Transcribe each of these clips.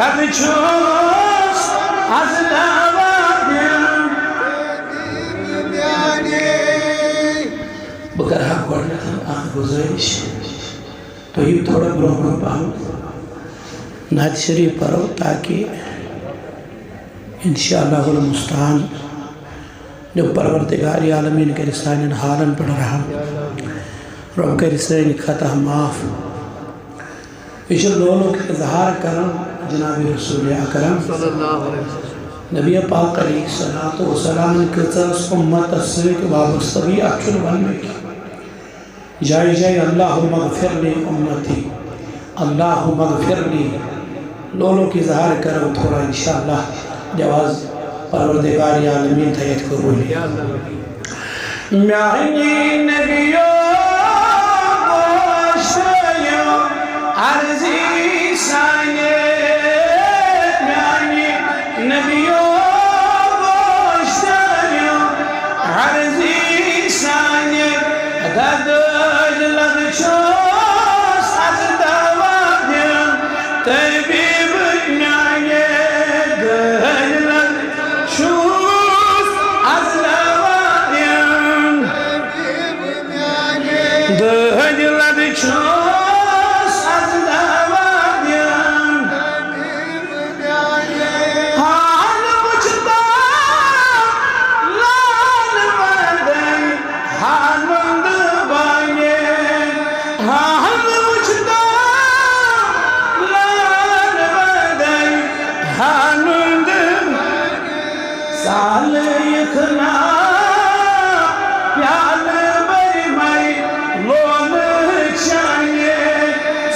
लदछोस आज दावादिन बकर हा गोडनथन आख गुजारिश तो ये थोड़ा ब्रोह पाओ नात शरीफ पढ़ो ताकि इंशाअल्लाहुल मुस्तान जो परवरदिगार आलमीन के रिसाइन हालन पढ़ रहा रब के रिसाइन खता माफ इस लोगों के इजहार करम जनाब रसूल अकरम नबी पाक अलैहिस्सलातु वस्सलाम के उम्मत से वाबस्तगी अचुन वन में जय जय अल्लाहुम्मा गफिरली उम्मती अल्लाहुम्मा गफिरली लोगों की इजहार करो थोड़ा इंशाअल्लाह जवाज़ परवरदिगार आलमीन तैयार करो म्यानी नबियो गोशयो अर्जी साने म्यानी नबियो गोशयो अर्जी साने ददल लदछोस आज दावादिन तबीब म्यानी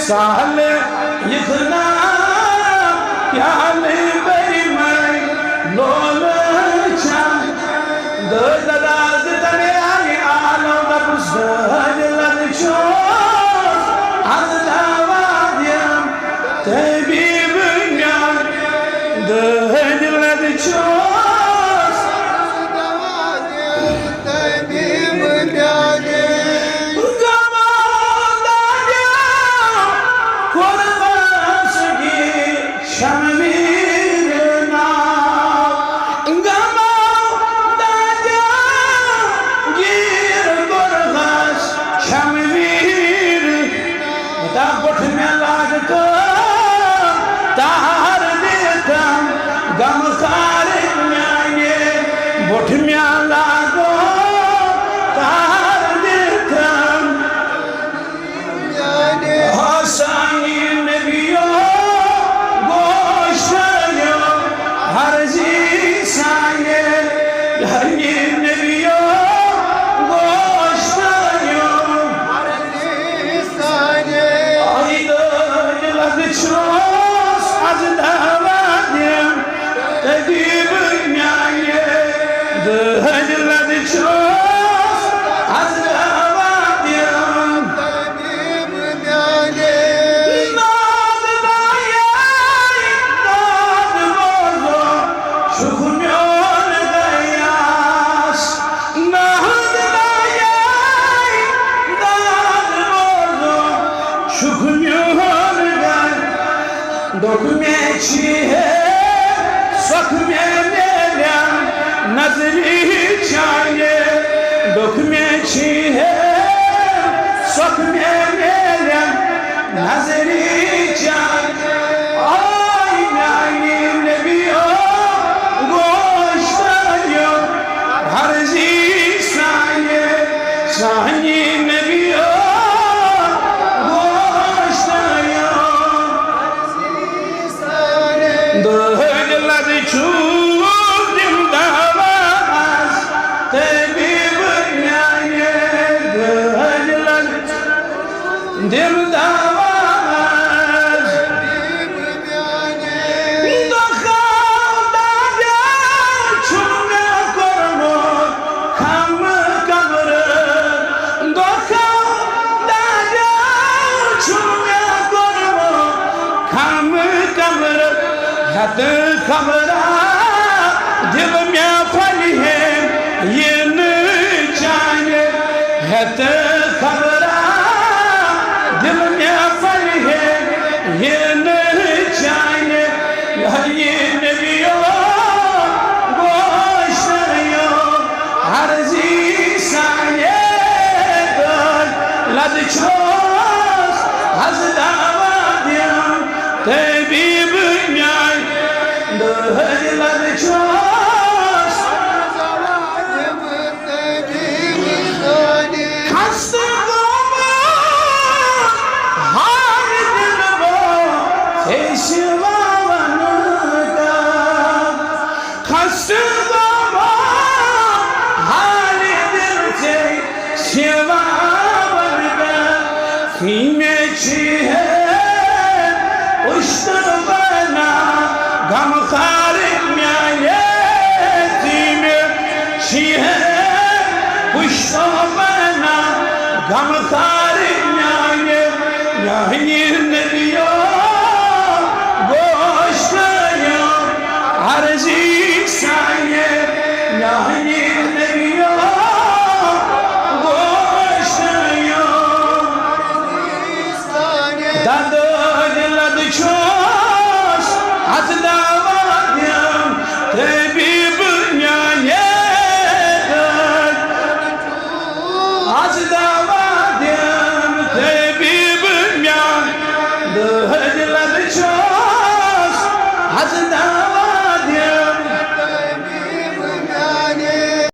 साल इतना प्याल बरी मैं लोल चांद दो दराज तने आगे आलो बस लग छो अज़लावादियम तबीब ज्ञान दहज लग छो खबरा दिल में फली है ये न जाने है तो खबरा दिल में फली है ये न जाने طبيب ناي دهل الشاس خست دما هارد نبا سيشوا وندا خست دما هارد سيشوا وندا فيمه چی ہے اشتر بنا غم خارج میایه فیمه چی ہے اشتر بنا غم خارج میایه یعنی نبیا گوشتایا عرضی سایه یعنی نبیا Chos, at the Lavadium, they be